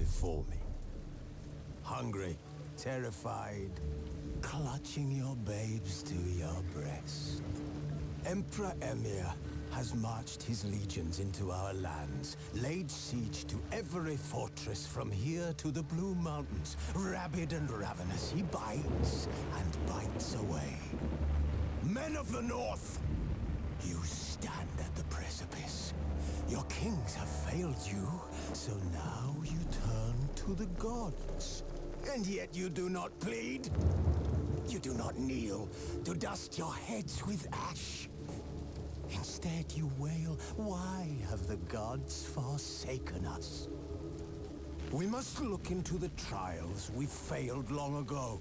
before me. Hungry, terrified, clutching your babes to your breast. Emperor Emir has marched his legions into our lands, laid siege to every fortress from here to the Blue Mountains. Rabid and ravenous, he bites and bites away. Men of the North, you stand at the precipice. Your kings have failed you, so now you turn to the gods. And yet you do not plead. You do not kneel to dust your heads with ash. Instead you wail, why have the gods forsaken us? We must look into the trials we failed long ago.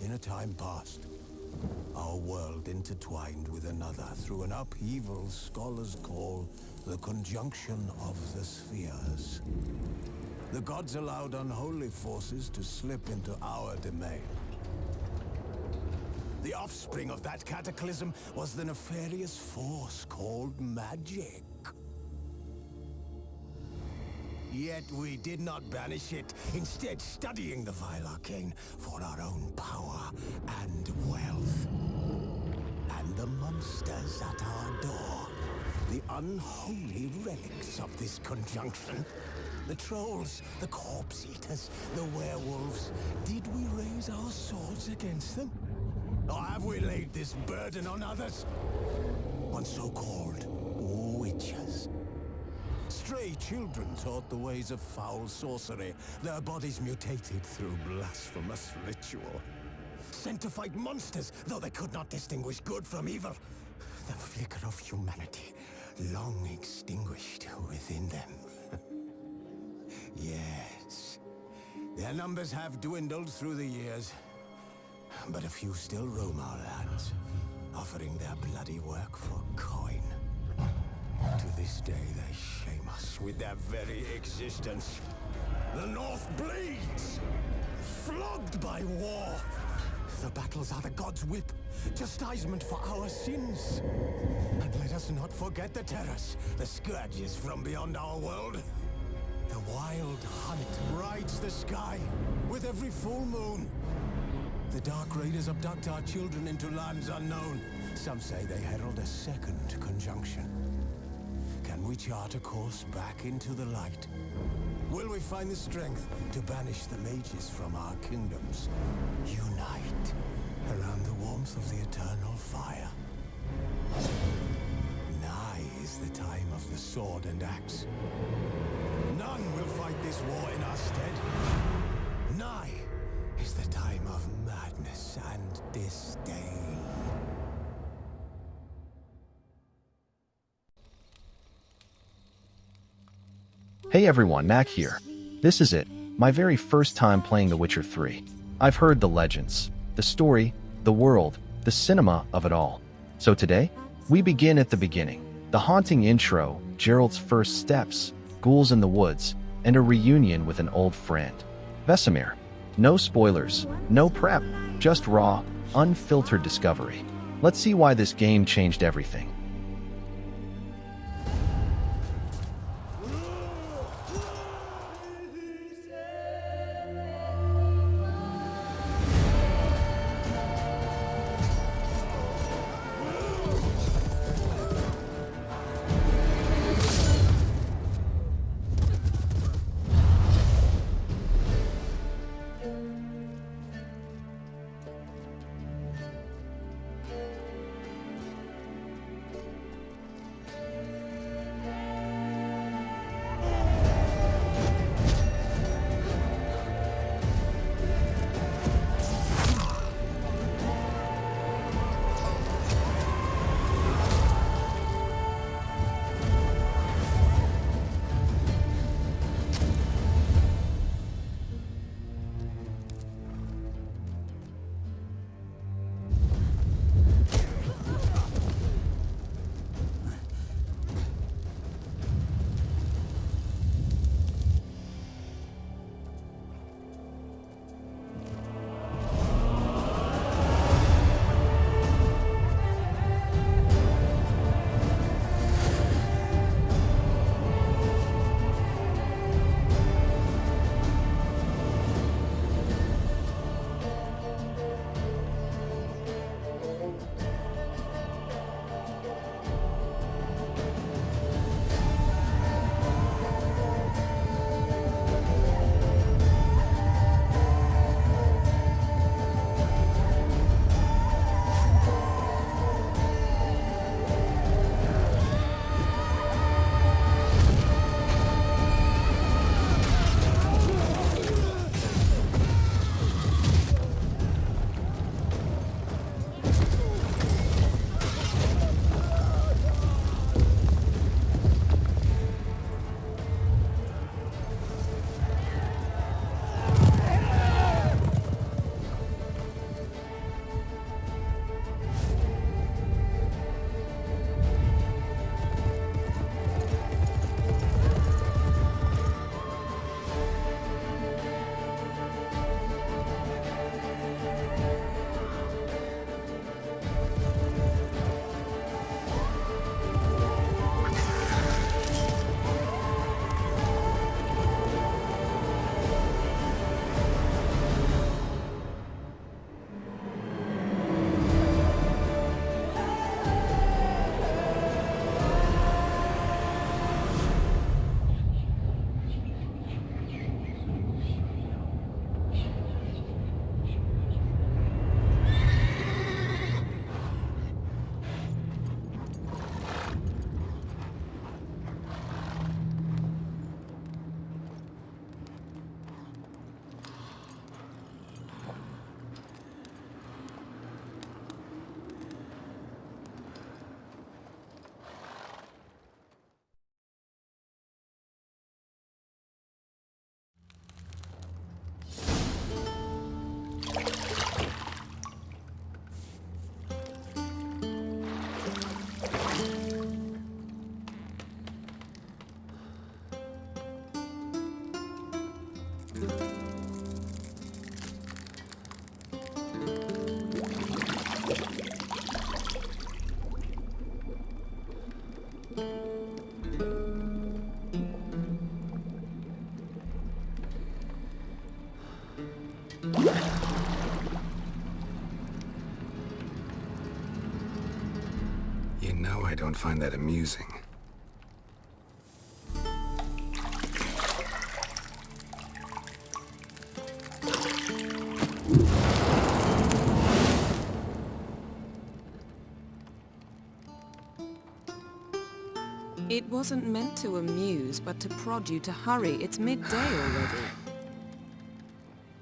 In a time past, our world intertwined with another through an upheaval scholars call the conjunction of the spheres. The gods allowed unholy forces to slip into our domain. The offspring of that cataclysm was the nefarious force called magic. Yet we did not banish it, instead studying the vile arcane for our own power and wealth. And the monsters at our door, the unholy relics of this conjunction. The trolls, the corpse eaters, the werewolves. Did we raise our swords against them? Or have we laid this burden on others? On so-called witches. Stray children taught the ways of foul sorcery, their bodies mutated through blasphemous ritual. Sent to fight monsters, though they could not distinguish good from evil. The flicker of humanity, long extinguished within them. Yes, their numbers have dwindled through the years. But a few still roam our lands, offering their bloody work for coin. To this day, they shame us with their very existence. The North bleeds, flogged by war. The battles are the gods' whip, chastisement for our sins. And let us not forget the terrors, the scourges from beyond our world. The wild hunt rides the sky with every full moon. The Dark Raiders abduct our children into lands unknown. Some say they herald a second conjunction. Can we chart a course back into the light? Will we find the strength to banish the mages from our kingdoms? Unite around the warmth of the eternal fire. Nigh is the time of the sword and axe. None will fight this war in our stead. Nigh is the time of madness and disdain. Hey everyone, Mac here. This is it, my very first time playing The Witcher 3. I've heard the legends, the story, the world, the cinema of it all. So today, we begin at the beginning. The haunting intro, Geralt's first steps, ghouls in the woods, and a reunion with an old friend. Vesemir. No spoilers, no prep, just raw, unfiltered discovery. Let's see why this game changed everything. know I don't find that amusing. It wasn't meant to amuse, but to prod you to hurry. It's midday already.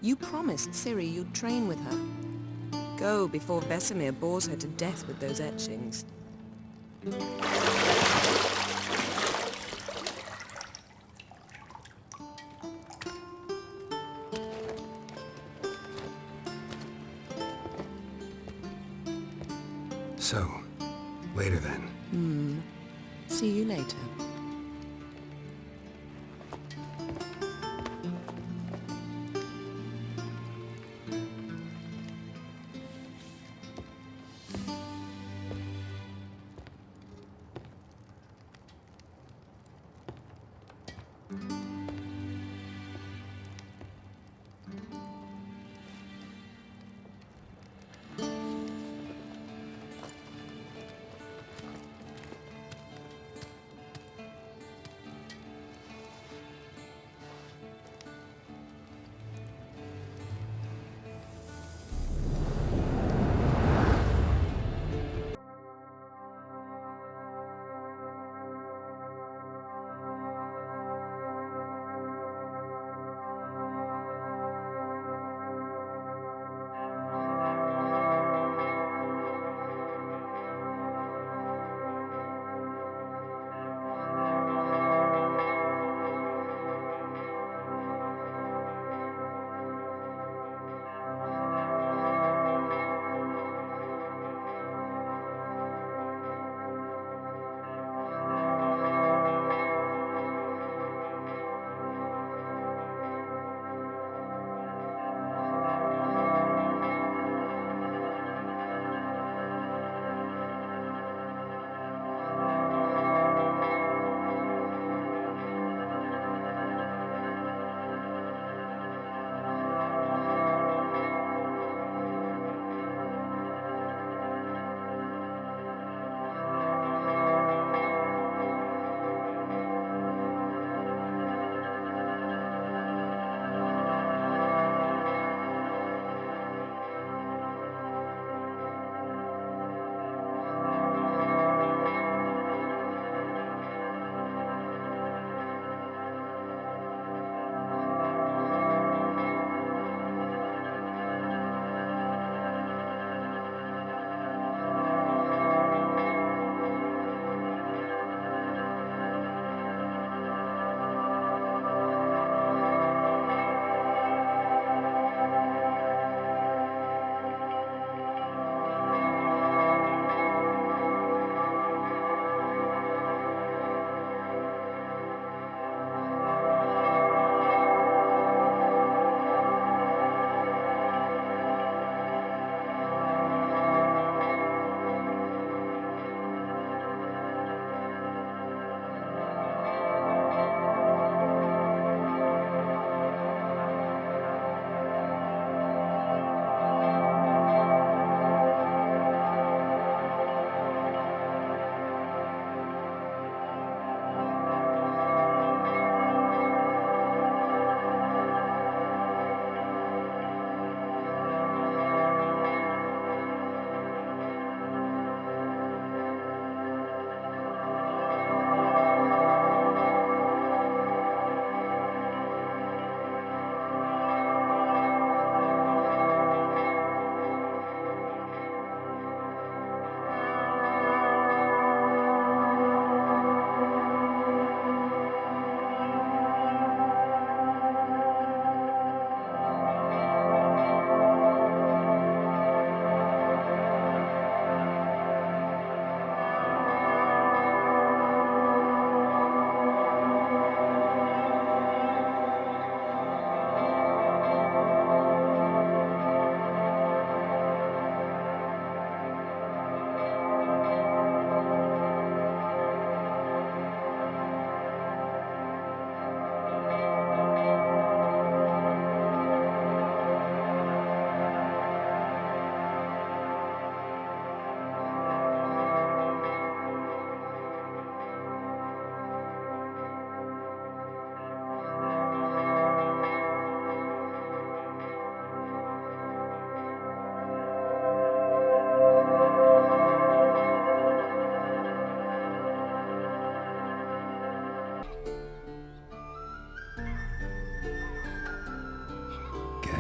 You promised Ciri you'd train with her. Go before Vesemir bores her to death with those etchings. So, later then. See you later.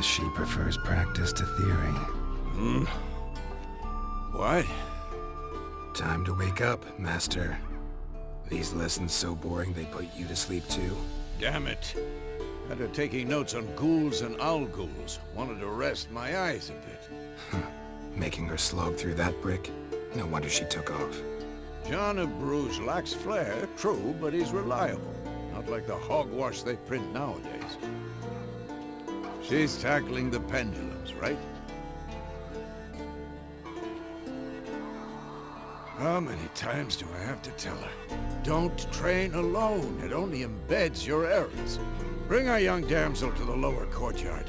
Guess she prefers practice to theory. What? Time to wake up, Master. These lessons so boring they put you to sleep too? Damn it. After taking notes on ghouls and ghouls, wanted to rest my eyes a bit. Making her slog through that brick? No wonder she took off. John of Bruges lacks flair, true, but he's reliable. Not like the hogwash they print nowadays. She's tackling the pendulums, right? How many times do I have to tell her? Don't train alone. It only embeds your errors. Bring our young damsel to the lower courtyard.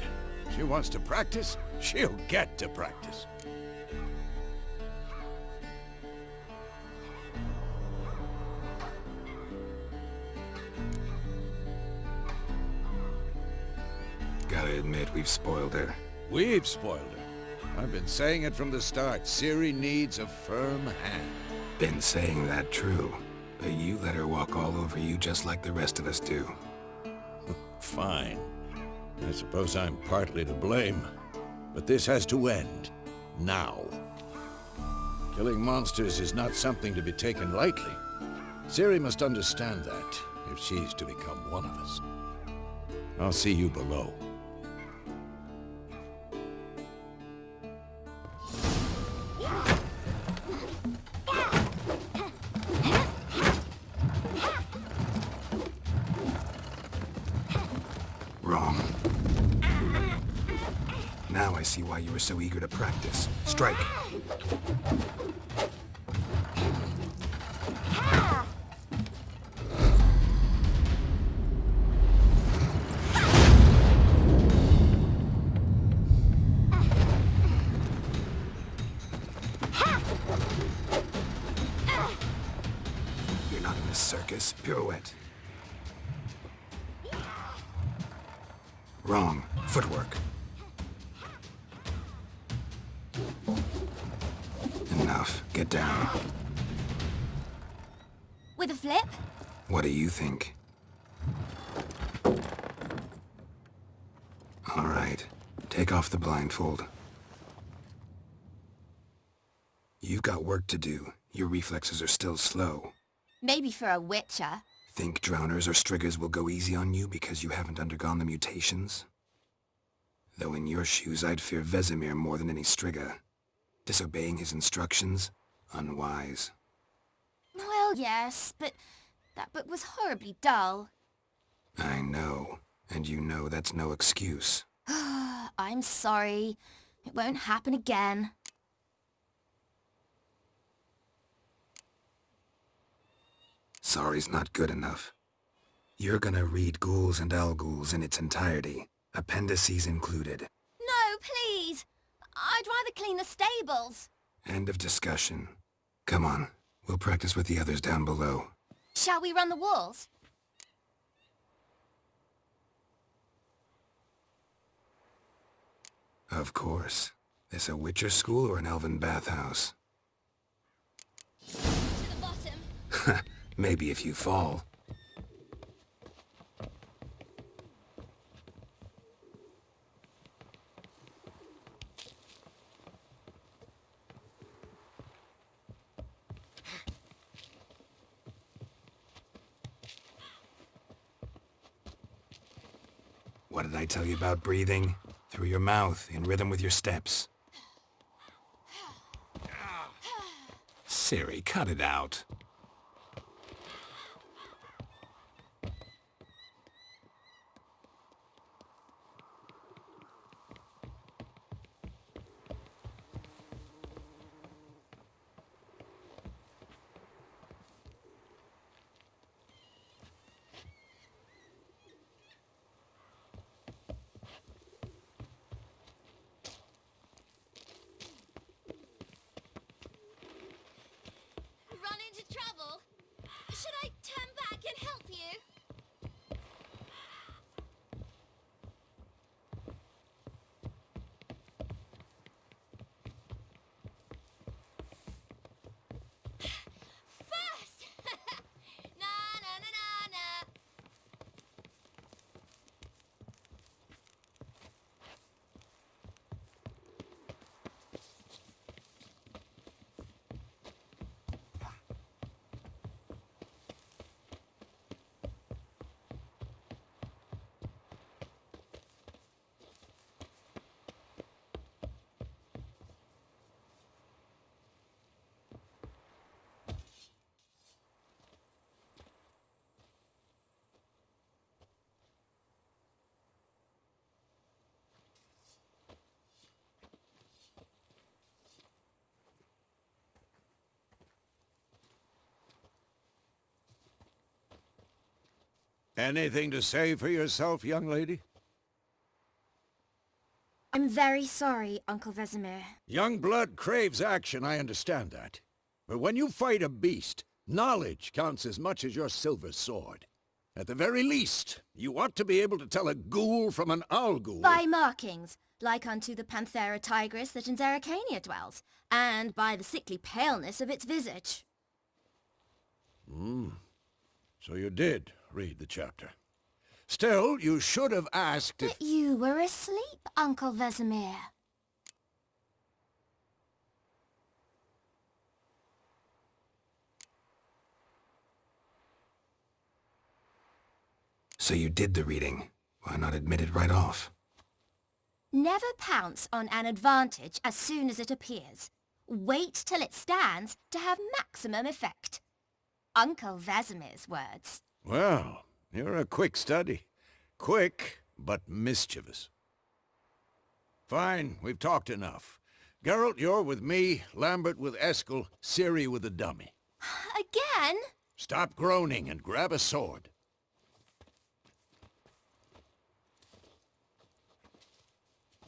She wants to practice, she'll get to practice. Gotta admit, we've spoiled her. We've spoiled her. I've been saying it from the start. Ciri needs a firm hand. Been saying that true, but you let her walk all over you just like the rest of us do. Fine. I suppose I'm partly to blame. But this has to end. Now. Killing monsters is not something to be taken lightly. Ciri must understand that, if she's to become one of us. I'll see you below. Wrong. Now I see why you were so eager to practice. Strike. You're not in this circus. Pirouette. Wrong. Footwork. Enough. Get down. With a flip? What do you think? All right. Take off the blindfold. You've got work to do. Your reflexes are still slow. Maybe for a witcher. Think drowners or striggers will go easy on you because you haven't undergone the mutations? Though in your shoes, I'd fear Vesemir more than any strigger. Disobeying his instructions? Unwise. Well, yes, but that book was horribly dull. I know. And you know that's no excuse. I'm sorry. It won't happen again. Sorry's not good enough. You're gonna read Ghouls and Ghouls in its entirety, appendices included. No, please! I'd rather clean the stables. End of discussion. Come on, we'll practice with the others down below. Shall we run the walls? Of course. This a Witcher school or an elven bathhouse? To the bottom. Maybe if you fall. What did I tell you about breathing? Through your mouth, in rhythm with your steps. Ciri, cut it out. Run into trouble? Should I turn back and help you? First! Na na na na na. Anything to say for yourself, young lady? I'm very sorry, Uncle Vesemir. Young blood craves action, I understand that. But when you fight a beast, knowledge counts as much as your silver sword. At the very least, you ought to be able to tell a ghoul from an owl ghoul. By markings, like unto the Panthera tigris that in Zerrikania dwells, and by the sickly paleness of its visage. So you did read the chapter. Still, you should have asked if... But you were asleep, Uncle Vesemir. So you did the reading. Why not admit it right off? Never pounce on an advantage as soon as it appears. Wait till it stands to have maximum effect. Uncle Vesemir's words. Well, you're a quick study. Quick, but mischievous. Fine, we've talked enough. Geralt, you're with me, Lambert with Eskel, Ciri with the dummy. Again? Stop groaning and grab a sword.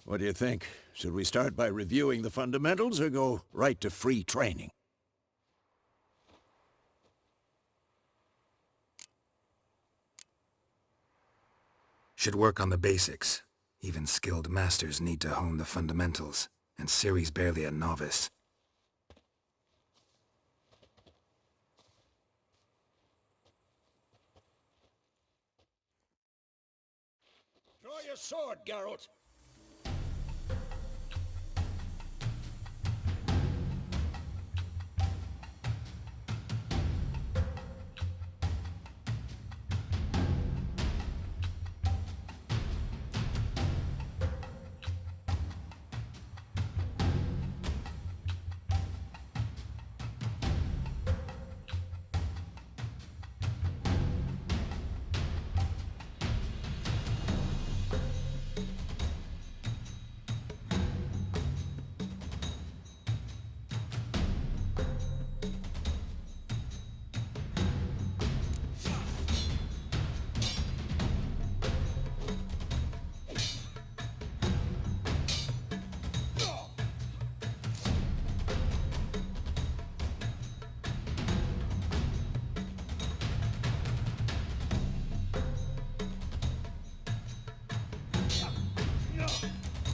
What do you think? Should we start by reviewing the fundamentals or go right to free training? Should work on the basics. Even skilled masters need to hone the fundamentals, and Ciri's barely a novice. Draw your sword, Geralt.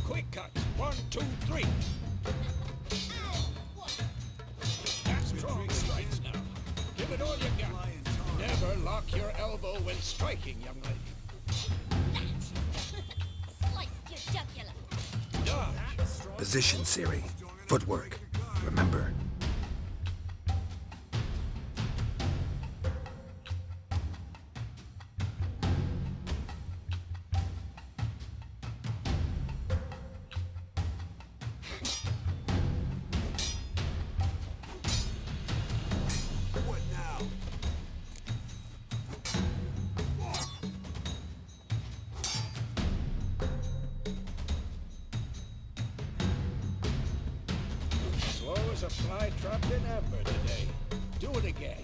Quick cut. 1, 2, 3. That's strong strikes now. Give it all you got. Never lock your elbow when striking, young lady. Slice your jugular. Dodge. Position, Ciri. Footwork. Remember. Slow as a fly trapped in amber today. Do it again.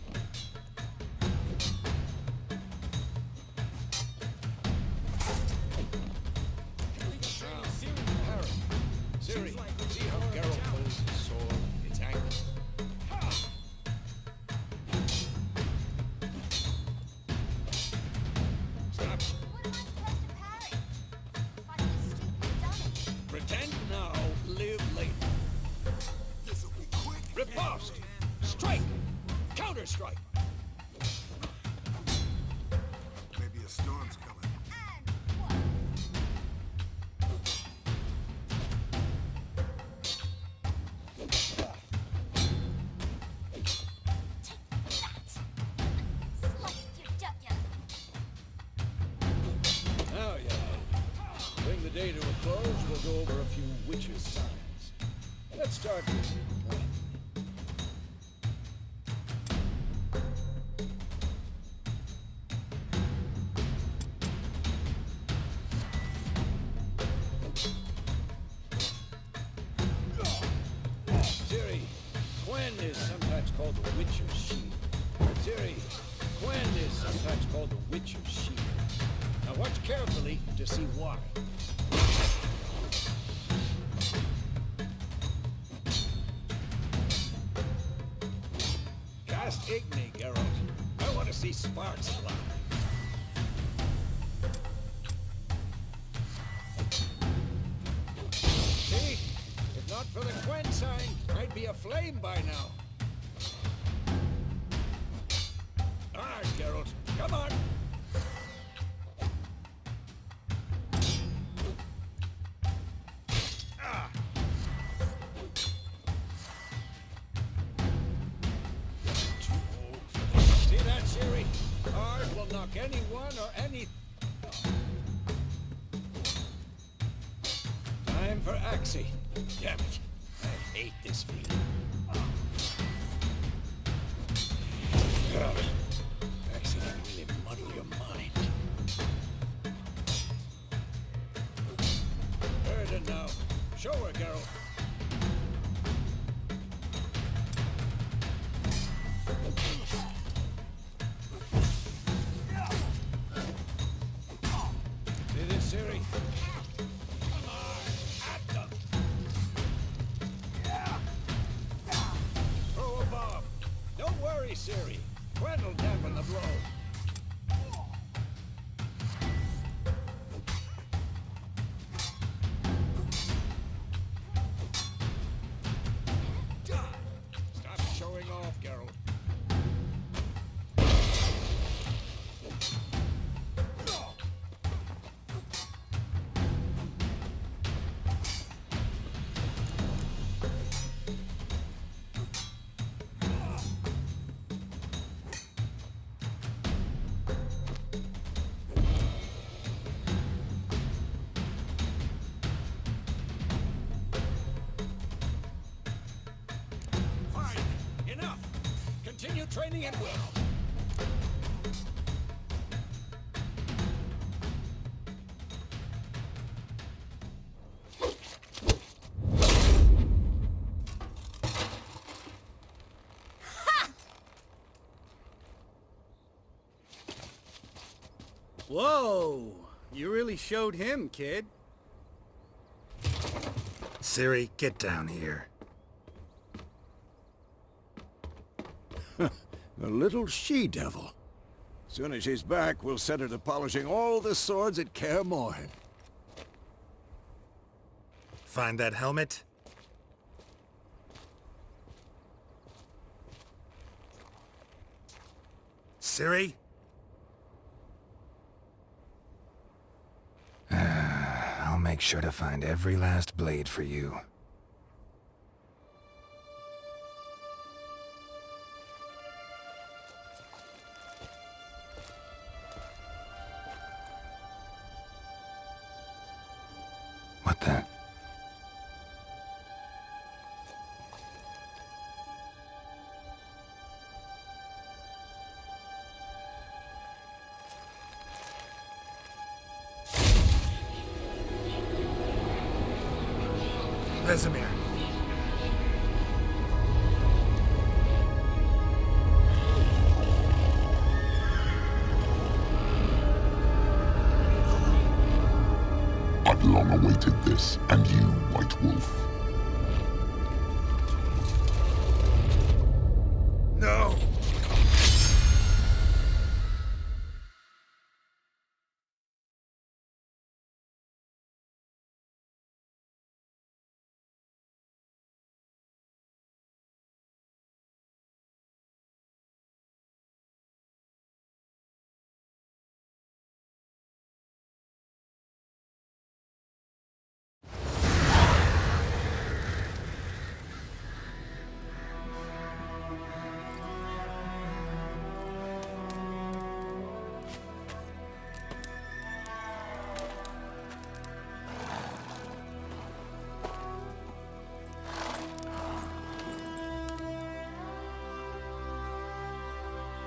Harry, Ciri, see how Geralt holds his sword? It's angled. Stop. What am I supposed to parry? Fight this stupid dummy. Pretend now, live later. Riposte! Strike! Counter-strike! Maybe a storm's coming. And what? Slice your jugular. Now, yeah. Bring the day to a close, we'll go over a few witches' signs. Let's start with... Ciri, Gwen is sometimes called the Witcher's Shield. Ciri, Gwen is sometimes called the Witcher's Shield. Now watch carefully to see why. Cast Igni, Geralt. I want to see sparks fly. See? If not for the Gwen sign, I'd be aflame by now. Alright, Geralt. Come on! Ah! Too old for this. See that, Siri? Ours will knock anyone or any... Time for Axie. Damn it. I hate this feeling. Ugh. Axie can really muddle your mind. Burden now. Show her, Geralt. See this, Siri? Come on, at them. Throw a bomb. Don't worry, Siri. Gwen will dampen the blow. Stop showing off, Geralt. Fine. Enough. Continue training at will. Whoa! You really showed him, kid. Siri, get down here. The little she-devil. Soon as she's back, we'll set her to polishing all the swords at Kaer Morhen. Find that helmet? Siri? I'll make sure to find every last blade for you. What the? Vesemir. I've long awaited this, and you, White Wolf. No!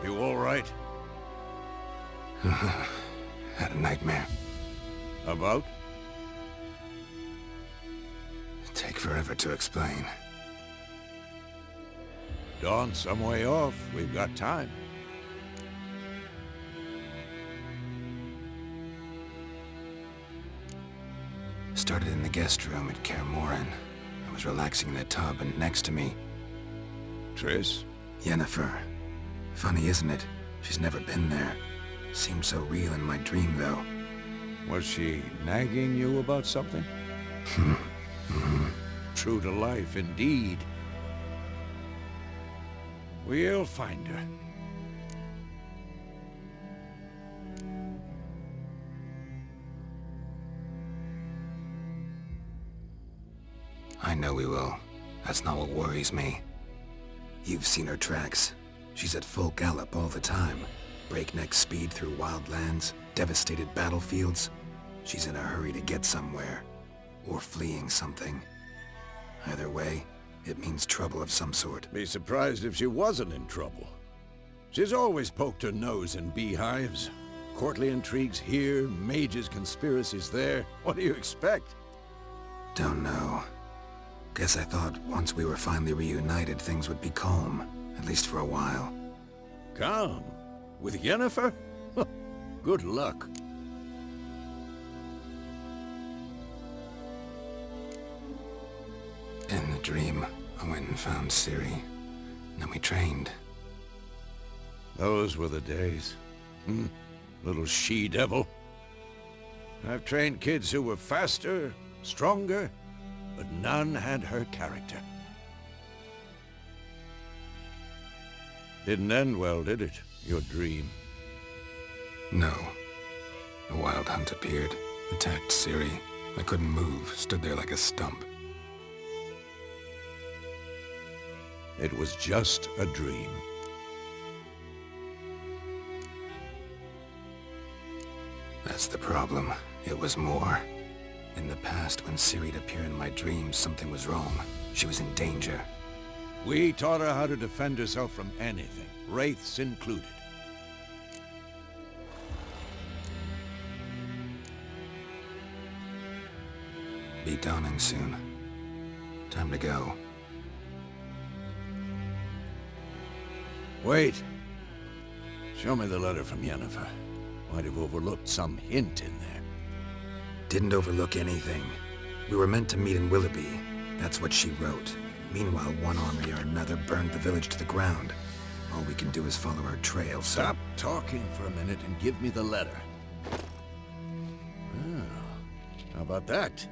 You all right? Had a nightmare. About? Take forever to explain. Dawn's some way off. We've got time. Started in the guest room at Kaer Morhen. I was relaxing in the tub, and next to me, Triss? Yennefer. Funny, isn't it? She's never been there. Seemed so real in my dream, though. Was she nagging you about something? True to life, indeed. We'll find her. I know we will. That's not what worries me. You've seen her tracks. She's at full gallop all the time. Breakneck speed through wild lands, devastated battlefields. She's in a hurry to get somewhere. Or fleeing something. Either way, it means trouble of some sort. Be surprised if she wasn't in trouble. She's always poked her nose in beehives. Courtly intrigues here, mages' conspiracies there. What do you expect? Don't know. Guess I thought once we were finally reunited, things would be calm. At least for a while. Calm? With Yennefer? Good luck. In the dream, I went and found Ciri. Then we trained. Those were the days. Little she-devil. I've trained kids who were faster, stronger, but none had her character. Didn't end well, did it? Your dream? No. A wild hunt appeared, attacked Ciri. I couldn't move, stood there like a stump. It was just a dream. That's the problem. It was more. In the past, when Ciri'd appear in my dreams, something was wrong. She was in danger. We taught her how to defend herself from anything, wraiths included. Be dawning soon. Time to go. Wait. Show me the letter from Yennefer. Might have overlooked some hint in there. Didn't overlook anything. We were meant to meet in Willoughby. That's what she wrote. Meanwhile, one army or another burned the village to the ground. All we can do is follow her trail, so... Stop talking for a minute and give me the letter. How about that?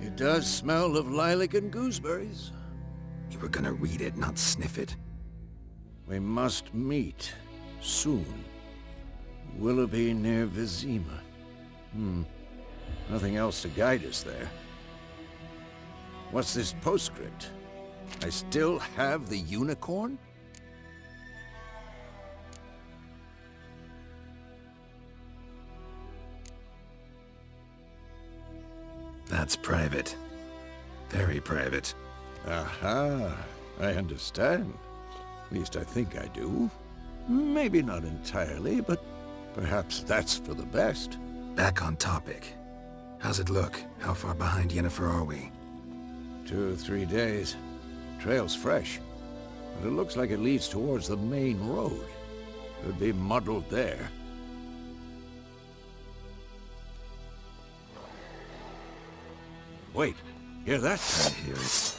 It does smell of lilac and gooseberries. You were gonna read it, not sniff it. We must meet. Soon. Willoughby near Vizima. Nothing else to guide us there. What's this postscript? I still have the unicorn? That's private. Very private. Aha, I understand. At least I think I do. Maybe not entirely, but perhaps that's for the best. Back on topic. How's it look? How far behind Yennefer are we? 2 or 3 days. Trail's fresh, but it looks like it leads towards the main road. Could be muddled there. Wait, hear that? I hear it.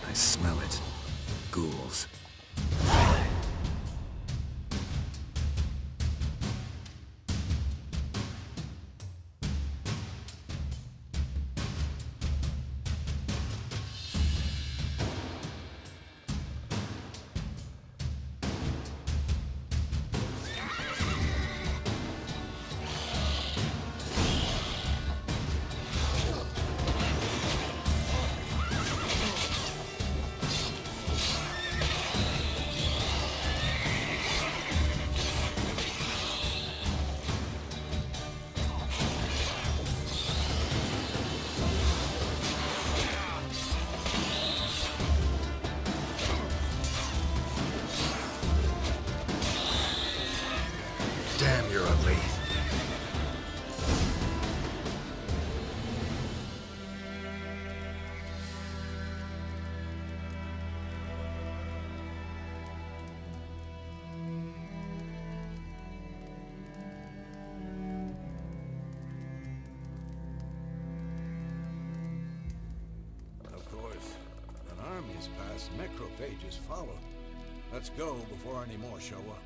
I smell it. Ghouls. Damn, you're ugly. phages follow. Let's go before any more show up.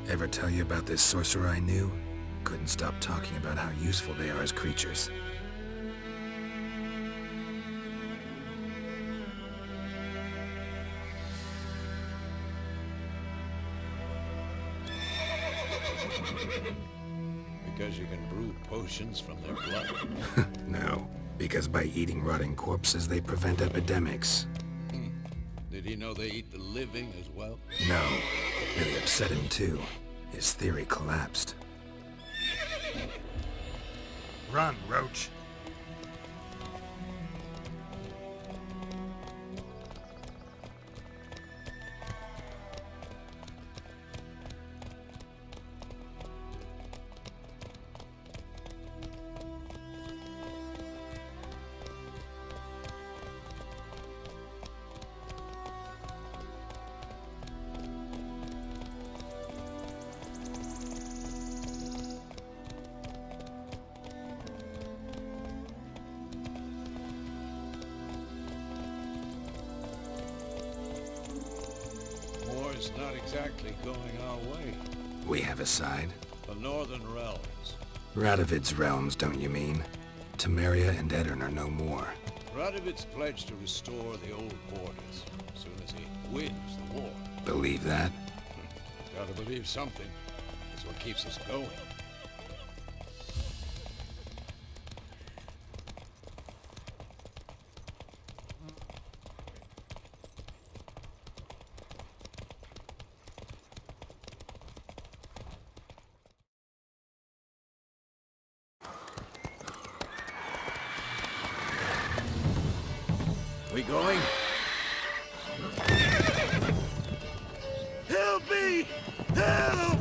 Ever tell you about this sorcerer I knew? Couldn't stop talking about how useful they are as creatures. Because you can brew potions from their blood? No, because by eating rotting corpses, they prevent epidemics. Did he know they eat the living as well? No, really upset him too. His theory collapsed. Run, Roach. War's not exactly going our way. We have a side. The Northern Realms. Radovid's realms, don't you mean? Temeria and Edirn are no more. Radovid's pledged to restore the old borders as soon as he wins the war. Believe that? Gotta believe something. It's what keeps us going. We going? Help me! Help!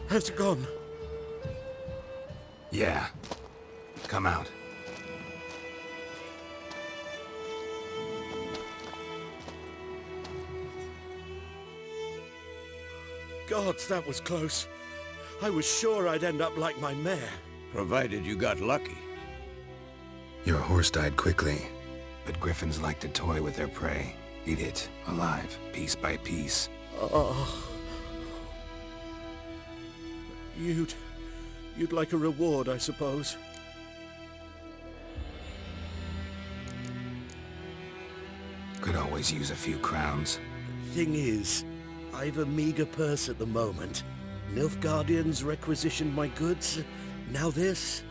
Has it gone? Yeah. Come out. Gods, that was close. I was sure I'd end up like my mare. Provided you got lucky. Your horse died quickly, but griffins like to toy with their prey. Eat it, alive, piece by piece. Oh. You'd like a reward, I suppose. Could always use a few crowns. Thing is, I've a meager purse at the moment. Nilfgaardians requisitioned my goods. Now this.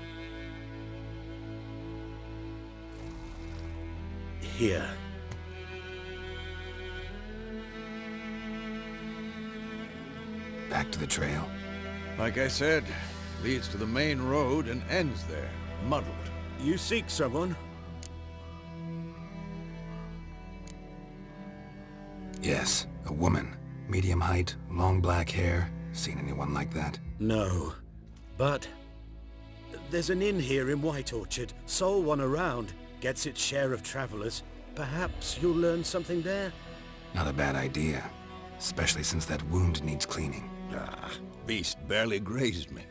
Here. Back to the trail. Like I said, leads to the main road and ends there, muddled. You seek someone? Yes, a woman. Medium height, long black hair. Seen anyone like that? No. But there's an inn here in White Orchard. Sole one around. Gets its share of travelers. Perhaps you'll learn something there? Not a bad idea. Especially since that wound needs cleaning. Ah, beast barely grazed me.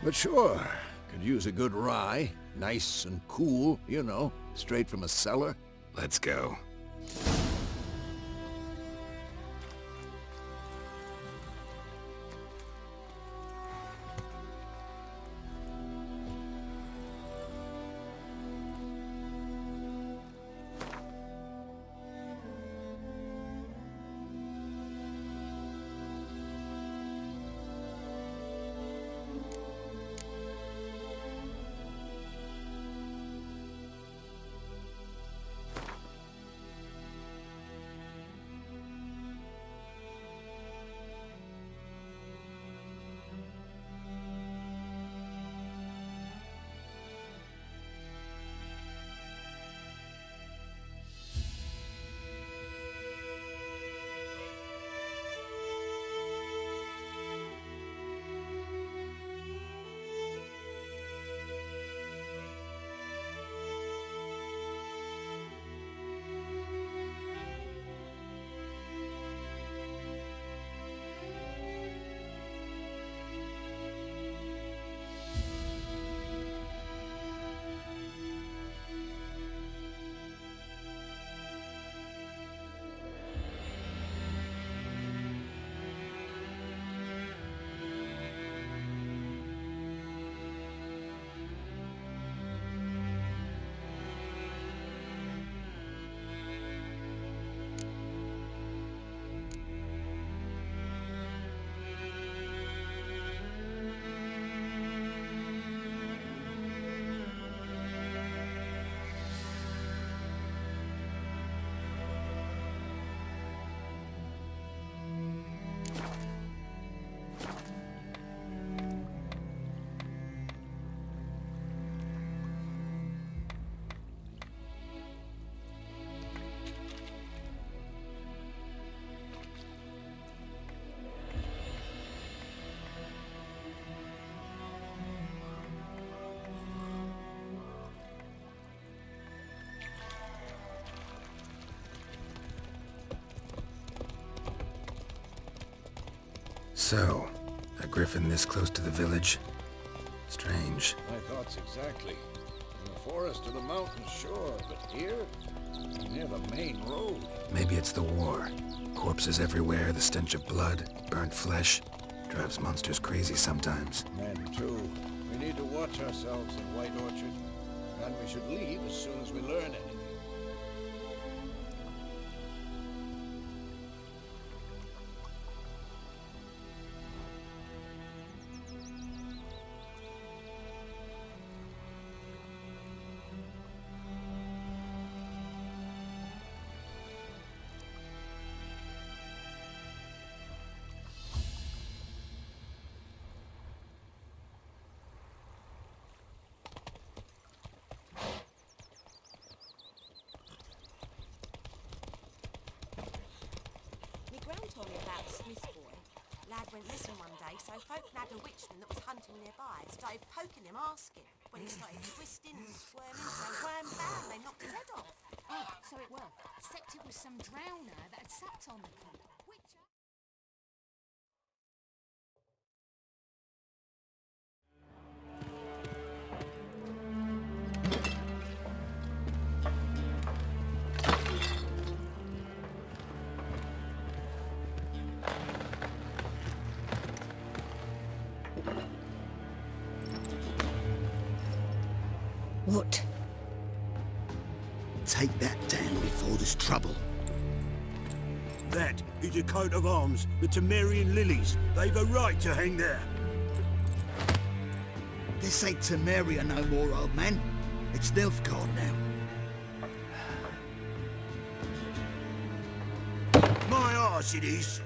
But sure, could use a good rye. Nice and cool, you know, straight from a cellar. Let's go. So, a griffin this close to the village? Strange. My thoughts exactly. In the forest or the mountains, sure, but here? Near the main road. Maybe it's the war. Corpses everywhere, the stench of blood, burnt flesh. Drives monsters crazy sometimes. Men, too. We need to watch ourselves in White Orchard. And we should leave as soon as we learn anything. Told me about a Smith boy. Lad went missing one day, so folk nabbed a witchman that was hunting nearby. Started poking him, asking. When he started twisting and squirming, so wham bam, they knocked his head off. Oh, so it worked. Except it was some drowner that had sat on the keep. Which... What? Take that down before there's trouble. That is a coat of arms, the Temerian lilies. They've a right to hang there. This ain't Temeria no more, old man. It's Nilfgaard now. My arse it is.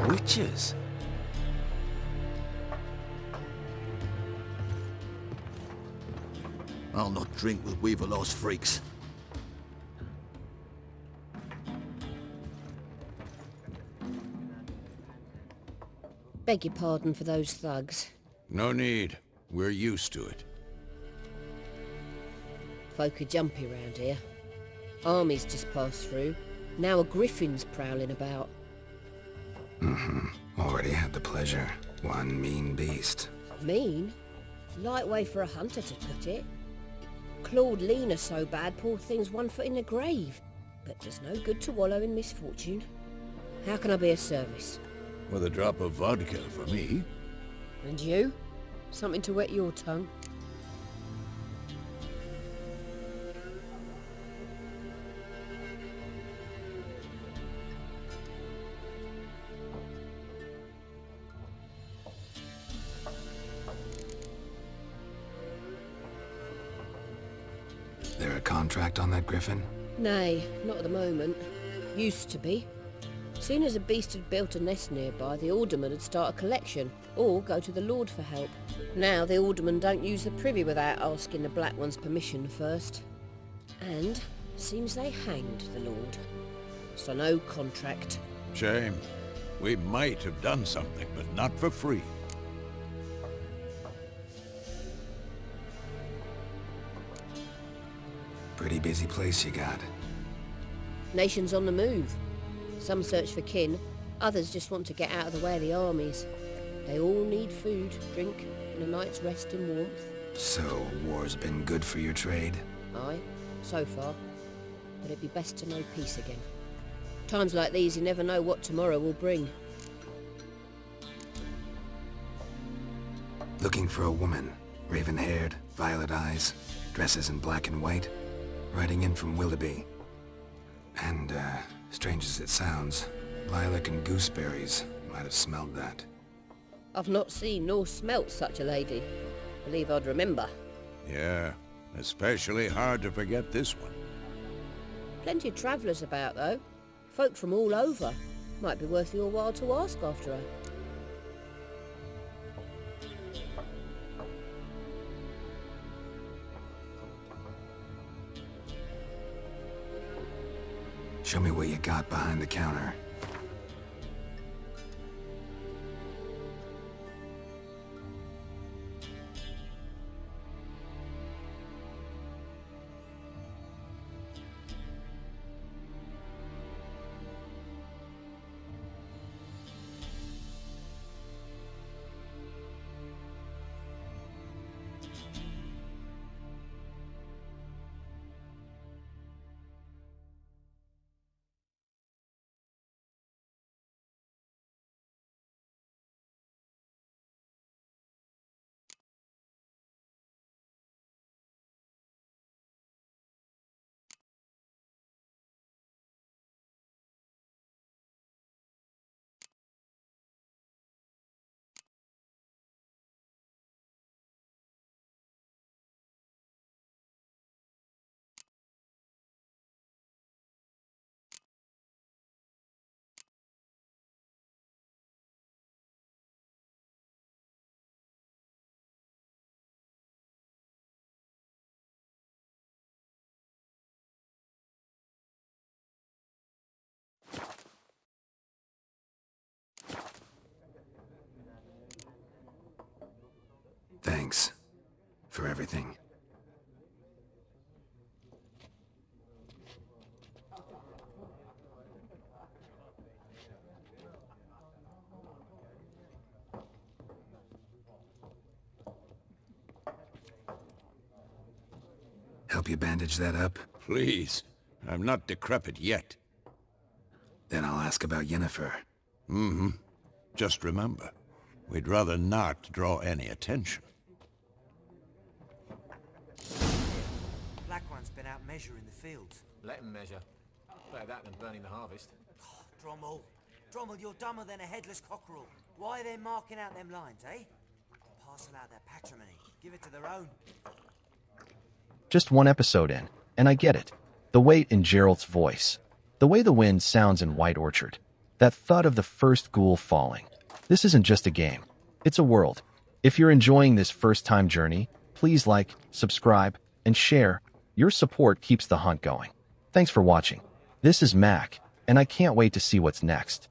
Witches? I'll not drink with Weaverlaw's freaks. Beg your pardon for those thugs. No need. We're used to it. Folk are jumpy round here. Armies just passed through. Now a griffin's prowling about. Already had the pleasure. One mean beast. Mean? Light way for a hunter to put it. Clawed Lena so bad, poor thing's 1 foot in the grave. But just no good to wallow in misfortune. How can I be of service? With a drop of vodka for me. And you? Something to wet your tongue? There a contract on that griffin? Nay, not at the moment. Used to be. Soon as a beast had built a nest nearby, the alderman would start a collection, or go to the Lord for help. Now the alderman don't use the privy without asking the Black One's permission first. And seems they hanged the Lord. So no contract. Shame. We might have done something, but not for free. Pretty busy place you got. Nations on the move. Some search for kin, others just want to get out of the way of the armies. They all need food, drink, and a night's rest in warmth. So, war's been good for your trade? Aye, so far. But it'd be best to know peace again. Times like these, you never know what tomorrow will bring. Looking for a woman. Raven-haired, violet eyes, dresses in black and white. Riding in from Willoughby. And, strange as it sounds, Lilac and Gooseberries might have smelled that. I've not seen nor smelt such a lady. Believe I'd remember. Yeah, especially hard to forget this one. Plenty of travellers about, though. Folk from all over. Might be worth your while to ask after her. Show me what you got behind the counter. Thanks for everything. you bandage that up? Please. I'm not decrepit yet. Then I'll ask about Yennefer. Mm-hmm. Just remember, we'd rather not draw any attention. Black One's been out measuring the fields. Let him measure. Better that than burning the harvest. Drommel. Drommel, you're dumber than a headless cockerel. Why are they marking out them lines, eh? Parcel out their patrimony. Give it to their own. Just one episode in, and I get it. The weight in Geralt's voice. The way the wind sounds in White Orchard. That thud of the first ghoul falling. This isn't just a game. It's a world. If you're enjoying this first-time journey, please like, subscribe, and share. Your support keeps the hunt going. Thanks for watching. This is Mac, and I can't wait to see what's next.